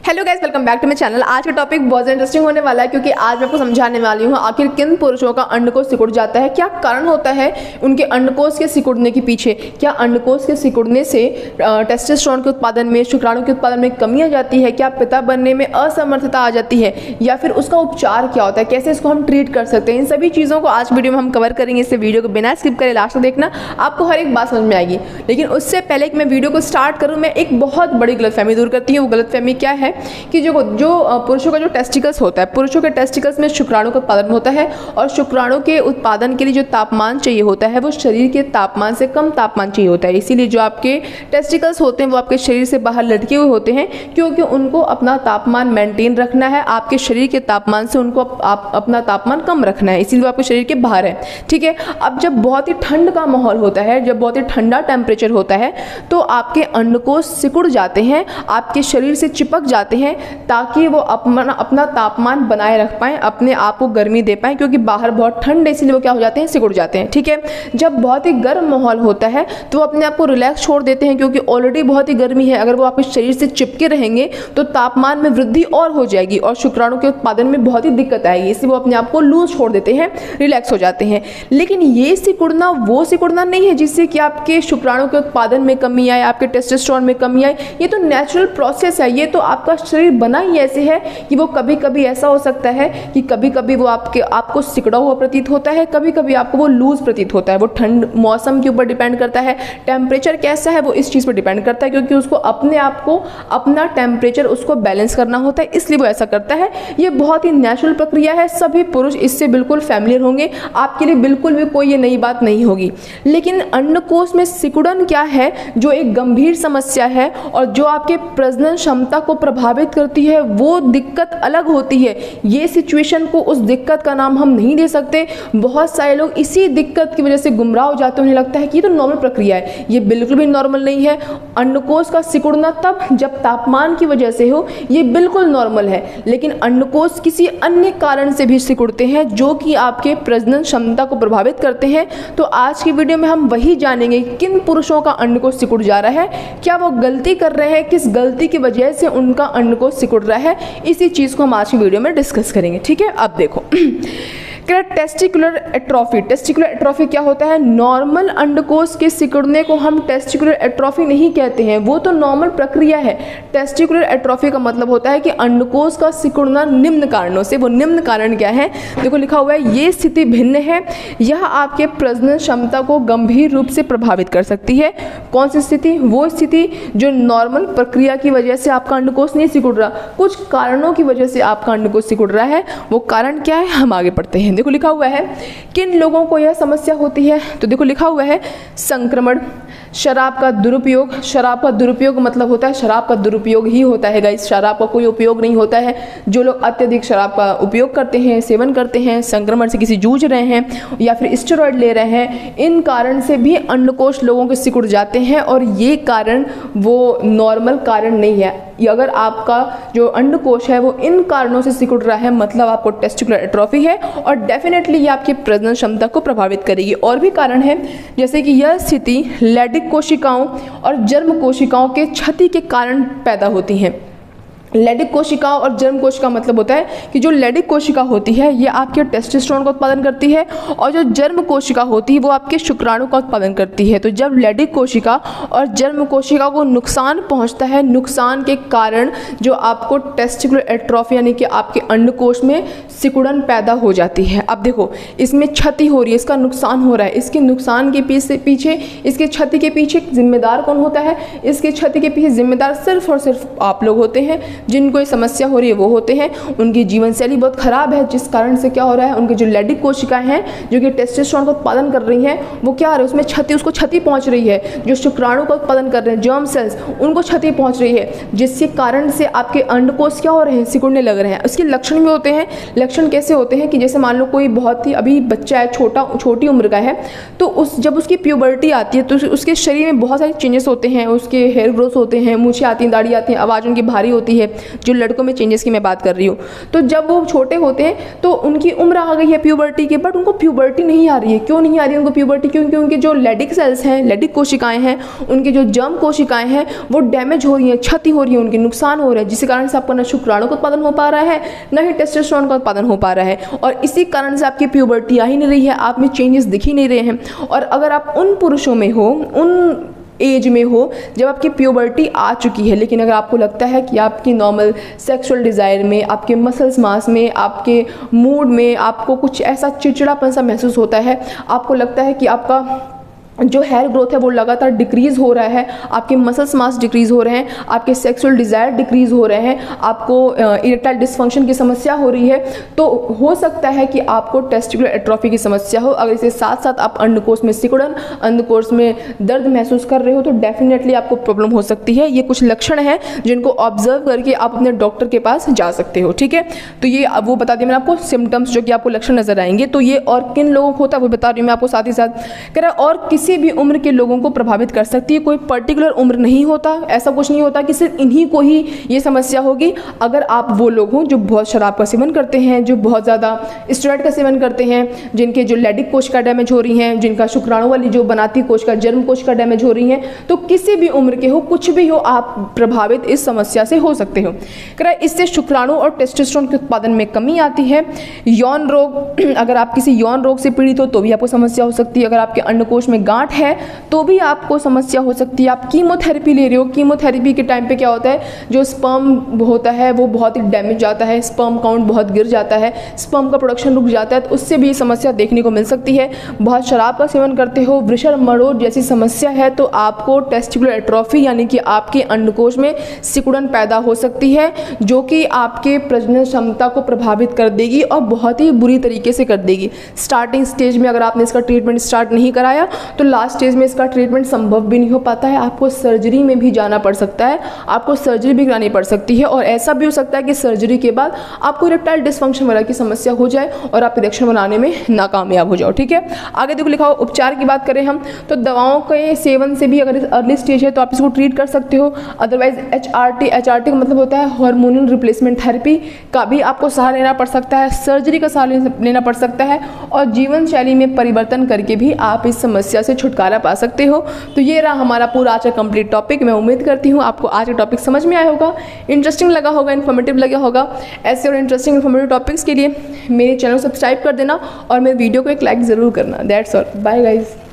Hello guys, welcome back to my channel. आज का topic बहुत इंटरेस्टिंग होने वाला है क्योंकि आज मैं आपको समझाने वाली हूँ आखिर किन पुरुषों का अंडकोश सिकुड़ जाता है, क्या कारण होता है उनके अंडकोश के सिकुड़ने के पीछे। क्या अंडकोश के सिकुड़ने से टेस्टोस्टेरोन के उत्पादन में, शुक्राणु के उत्पादन में कमी आ जाती है, क्या पिता बनने में असमर्थता आ जाती है, या फिर उसका उपचार क्या होता है, कैसे इसको हम ट्रीट कर सकते हैं। इन सभी चीज़ों को आज वीडियो में हम कवर करेंगे। इस वीडियो को बिना स्किप करे लास्ट तक देखना, आपको हर एक बात समझ में आएगी। लेकिन उससे पहले कि मैं वीडियो को स्टार्ट करूँ, मैं एक बहुत बड़ी गलतफहमी दूर करती हूँ। वो गलतफहमी क्या है कि जो पुरुषों का जो टेस्टिकल्स होता है, पुरुषों के टेस्टिकल्स में शुक्राणु का उत्पादन होता है और शुक्राणु के उत्पादन के लिए जो तापमान चाहिए होता है वो शरीर के तापमान से कम तापमान चाहिए होता है। इसीलिए जो आपके टेस्टिकल्स होते हैं वो आपके शरीर से बाहर लटके हुए होते हैं, क्योंकि उनको अपना तापमान मेंटेन रखना है। आपके शरीर के तापमान से उनको अपना तापमान कम रखना है, इसीलिए वो आपके शरीर के बाहर है। ठीक है। अब जब बहुत ही ठंड का माहौल होता है, जब बहुत ही ठंडा टेम्परेचर होता है, तो आपके अंडकोश सिकुड़ जाते हैं, आपके शरीर से चिपक जाते हैं, ताकि वो अपना तापमान बनाए रख पाएं, अपने आप को गर्मी दे पाएं, क्योंकि बाहर बहुत ठंड है, इसलिए वो क्या हो जाते हैं, सिकुड़ जाते हैं। ठीक है। जब बहुत ही गर्म माहौल होता है तो वो अपने आप को रिलैक्स छोड़ देते हैं, क्योंकि ऑलरेडी बहुत ही गर्मी है। अगर वो आपके शरीर से चिपके रहेंगे तो तापमान में वृद्धि और हो जाएगी और शुक्राणु के उत्पादन में बहुत ही दिक्कत आएगी, इसलिए वो अपने आप को लूज छोड़ देते हैं, रिलैक्स हो जाते हैं। लेकिन ये सिकुड़ना वो सिकुड़ना नहीं है जिससे कि आपके शुक्राणु के उत्पादन में कमी आए, आपके टेस्टोस्टेरोन में कमी आए। ये तो नेचुरल प्रोसेस है, ये तो आपका शरीर बना ही ऐसे है कि वो कभी कभी ऐसा हो सकता है कि कभी कभी वो आपको सिकुड़ा हुआ प्रतीत होता है, कभी कभी आपको वो लूज प्रतीत होता है। वो ठंड मौसम के ऊपर डिपेंड करता है, टेम्परेचर कैसा है वो इस चीज़ पर डिपेंड करता है, क्योंकि उसको अपने आप को अपना टेम्परेचर उसको बैलेंस करना होता है, इसलिए वो ऐसा करता है। ये बहुत ही नेचुरल प्रक्रिया है, सभी पुरुष इससे बिल्कुल फैमिलियर होंगे, आपके लिए बिल्कुल भी कोई ये नई बात नहीं होगी। लेकिन अंडकोश में सिकुड़न क्या है जो एक गंभीर समस्या है और जो आपके प्रजनन क्षमता को प्रभावित करती है, वो दिक्कत अलग होती है। ये सिचुएशन को, उस दिक्कत का नाम हम नहीं दे सकते। बहुत सारे लोग इसी दिक्कत की वजह से गुमराह हो जाते हैं, उन्हें लगता है कि ये तो नॉर्मल प्रक्रिया है। ये बिल्कुल भी नॉर्मल नहीं है। अंडकोश का सिकुड़ना तब जब तापमान की वजह से हो, ये बिल्कुल नॉर्मल है। लेकिन अंडकोश किसी अन्य कारण से भी सिकुड़ते हैं जो कि आपके प्रजनन क्षमता को प्रभावित करते हैं। तो आज की वीडियो में हम वही जानेंगे किन पुरुषों का अंडकोश सिकुड़ जा रहा है, क्या वो गलती कर रहे हैं, किस गलती की वजह से उनका अंडकोश सिकुड़ रहा है। इसी चीज़ को हम आज की वीडियो में डिस्कस करेंगे। ठीक है। अब देखो टेस्टिकुलर एट्रोफी। टेस्टिकुलर एट्रोफी क्या होता है? नॉर्मल अंडकोश के सिकुड़ने को हम टेस्टिकुलर एट्रोफी नहीं कहते हैं, वो तो नॉर्मल प्रक्रिया है। टेस्टिकुलर एट्रोफी का मतलब होता है कि अंडकोश का सिकुड़ना निम्न कारणों से। वो निम्न कारण क्या है? देखो लिखा हुआ है, ये स्थिति भिन्न है, यह आपके प्रजनन क्षमता को गंभीर रूप से प्रभावित कर सकती है। कौन सी स्थिति? वो स्थिति जो नॉर्मल प्रक्रिया की वजह से आपका अंडकोश नहीं सिकुड़ रहा, कुछ कारणों की वजह से आपका अंडकोश सिकुड़ रहा है। वो कारण क्या है, हम आगे पढ़ते हैं। देखो लिखा हुआ है किन लोगों को यह समस्या होती है। तो देखो लिखा हुआ है संक्रमण, शराब का दुरुपयोग। शराब का दुरुपयोग मतलब होता है, शराब का दुरुपयोग ही होता है गाइस, शराब का कोई उपयोग नहीं होता है। जो लोग अत्यधिक शराब का उपयोग करते हैं, सेवन करते हैं, संक्रमण से किसी जूझ रहे हैं या फिर स्टेरॉइड ले रहे हैं, इन कारण से भी अंडकोश लोगों के सिकुड़ जाते हैं। और ये कारण वो नॉर्मल कारण नहीं है। अगर आपका जो अंडकोश है वो इन कारणों से सिकुड़ रहा है, मतलब आपको टेस्टिकुलर एट्रोफी है और डेफिनेटली ये आपकी प्रजनन क्षमता को प्रभावित करेगी। और भी कारण है, जैसे कि यह स्थिति लैडिक कोशिकाओं और जर्म कोशिकाओं के क्षति के कारण पैदा होती हैं। लैडिक कोशिका और जर्म कोशिका मतलब होता है कि जो लैडिक कोशिका होती है ये आपके टेस्टोस्टेरोन का उत्पादन करती है और जो जर्म कोशिका होती है वो आपके शुक्राणु का उत्पादन करती है। तो जब लैडिक कोशिका और जर्म कोशिका को नुकसान पहुंचता है, नुकसान के कारण जो आपको टेस्टिकुलर एट्रोफी यानी कि आपके अंडकोश में सिकुड़न पैदा हो जाती है। अब देखो इसमें क्षति हो रही है, इसका नुकसान हो रहा है। इसके नुकसान के पीछे, इसके क्षति के पीछे जिम्मेदार कौन होता है? इसके क्षति के पीछे जिम्मेदार सिर्फ और सिर्फ आप लोग होते हैं। जिनको ये समस्या हो रही है वो होते हैं, उनकी जीवन शैली बहुत खराब है, जिस कारण से क्या हो रहा है, उनके जो लैडिक कोशिकाएं हैं जो कि टेस्टोस्टेरोन का उत्पादन कर रही हैं, वो क्या आ रहा है, उसमें उसको क्षति पहुंच रही है। जो शुक्राणु का उत्पादन कर रहे हैं, जर्म सेल्स, उनको क्षति पहुंच रही है, जिसके कारण से आपके अंडकोश क्या हो रहे हैं, सिकुड़ने लग रहे हैं। उसके लक्षण भी होते हैं। लक्षण कैसे होते हैं कि जैसे मान लो कोई बहुत ही अभी बच्चा है, छोटी उम्र का है, तो जब उसकी प्यूबर्टी आती है तो उसके शरीर में बहुत सारे चेंजेस होते हैं। उसके हेयर ग्रोथ होते हैं, मूछें आती हैं, दाढ़ी आती हैं, आवाज़ उनकी भारी होती है, जो लड़कों में चेंजेस की मैं बात कर रही हूँ। तो जब वो छोटे होते हैं तो उनकी उम्र आ गई है प्यूबर्टी की, बट उनको प्यूबर्टी नहीं आ रही है। क्यों नहीं आ रही है उनको प्यूबर्टी? क्योंकि उनके जो लेडिक सेल्स हैं, लेडिक कोशिकाएं हैं, उनके जो जर्म कोशिकाएं हैं वो डैमेज हो रही हैं, क्षति हो रही है, उनके नुकसान हो रहे हैं, जिसके कारण से आपका न शुक्राणु का उत्पादन हो पा रहा है, न ही टेस्टोस्टेरोन का उत्पादन हो पा रहा है, और इसी कारण से आपकी प्यूबर्टी आ ही नहीं रही है, आप में चेंजेस दिख ही नहीं रहे हैं। और अगर आप उन पुरुषों में हो, उन एज में हो जब आपकी प्यूबर्टी आ चुकी है, लेकिन अगर आपको लगता है कि आपकी नॉर्मल सेक्सुअल डिज़ायर में, आपके मसल्स मास में, आपके मूड में आपको कुछ ऐसा चिड़चिड़ापन सा महसूस होता है, आपको लगता है कि आपका जो हेयर ग्रोथ है वो लगातार डिक्रीज़ हो रहा है, आपके मसल्स मास डिक्रीज़ हो रहे हैं, आपके सेक्सुअल डिज़ायर डिक्रीज़ हो रहे हैं, आपको इरेक्टाइल डिस्फंक्शन की समस्या हो रही है, तो हो सकता है कि आपको टेस्टिकुलर एट्रोफी की समस्या हो। अगर इसके साथ साथ आप अंडकोश में सिकुड़न, अंडकोश में दर्द महसूस कर रहे हो तो डेफिनेटली आपको प्रॉब्लम हो सकती है। ये कुछ लक्षण हैं जिनको ऑब्जर्व करके आप अपने डॉक्टर के पास जा सकते हो, ठीक है। तो ये वो बता दिया मैंने आपको सिम्टम्स जो कि आपको लक्षण नजर आएंगे। तो ये और किन लोगों को होता है वो बता रही हूँ मैं आपको साथ ही साथ। कह रहा और किसी भी उम्र के लोगों को प्रभावित कर सकती है, कोई पर्टिकुलर उम्र नहीं होता, ऐसा कुछ नहीं होता कि सिर्फ इन्हीं को ही ये समस्या होगी। अगर आप वो लोग हों जो बहुत शराब का सेवन करते हैं, जो बहुत ज़्यादा स्टेरॉइड का सेवन करते हैं, जिनके जो लेडिक कोशिका डैमेज हो रही हैं, जिनका शुक्राणु वाली जो बनाती कोशिका, जर्म कोशिका डैमेज हो रही हैं, तो किसी भी उम्र के हो, कुछ भी हो, आप प्रभावित इस समस्या से हो सकते हो। कह रहा है इससे शुक्राणु और टेस्टोस्टेरोन के उत्पादन में कमी आती है। यौन रोग, अगर आप किसी यौन रोग से पीड़ित हो तो भी आपको समस्या हो सकती है। अगर आपके अंडकोश में गांठ है तो भी आपको समस्या हो सकती है। आप कीमोथेरेपी ले रहे हो, कीमोथेरेपी के टाइम पे क्या होता है, जो स्पर्म होता है वो बहुत ही डैमेज जाता है, स्पर्म काउंट बहुत गिर जाता है, स्पर्म का प्रोडक्शन रुक जाता है, तो उससे भी समस्या देखने को मिल सकती है। बहुत शराब का सेवन करते हो, वृषण मरोड़ जैसी समस्या है तो आपको टेस्टिकुलर एट्रोफी यानी कि आपके अंडकोश में सिकुड़न पैदा हो सकती है, जो कि आपके प्रजनन क्षमता को प्रभावित कर देगी और बहुत ही बुरी तरीके से कर देगी। स्टार्टिंग स्टेज में अगर आपने इसका ट्रीटमेंट स्टार्ट नहीं कराया तो लास्ट स्टेज में इसका ट्रीटमेंट संभव भी नहीं हो पाता है, आपको सर्जरी में भी जाना पड़ सकता है, आपको सर्जरी भी करानी पड़ सकती है। और ऐसा भी हो सकता है कि सर्जरी के बाद आपको इरेक्टाइल डिस्फंक्शन वगैरह की समस्या हो जाए और आप इरेक्शन बनाने में नाकामयाब हो जाओ, ठीक है। आगे देखो लिखा हो उपचार की बात करें हम तो दवाओं के सेवन से भी अगर अर्ली स्टेज है तो आप इसको ट्रीट कर सकते हो। अदरवाइज HRT का मतलब होता है हार्मोनल रिप्लेसमेंट थेरेपी का भी आपको सहारा लेना पड़ सकता है, सर्जरी का सहारा लेना पड़ सकता है, और जीवन शैली में परिवर्तन करके भी आप इस समस्या से छुटकारा पा सकते हो। तो ये रहा हमारा पूरा आज का कंप्लीट टॉपिक। मैं उम्मीद करती हूँ आपको आज का टॉपिक समझ में आया होगा, इंटरेस्टिंग लगा होगा, इन्फॉर्मेटिव लगा होगा। ऐसे और इंटरेस्टिंग इन्फॉर्मेटिव टॉपिक्स के लिए मेरे चैनल को सब्सक्राइब कर देना और मेरे वीडियो को एक लाइक ज़रूर करना। That's all, bye guys.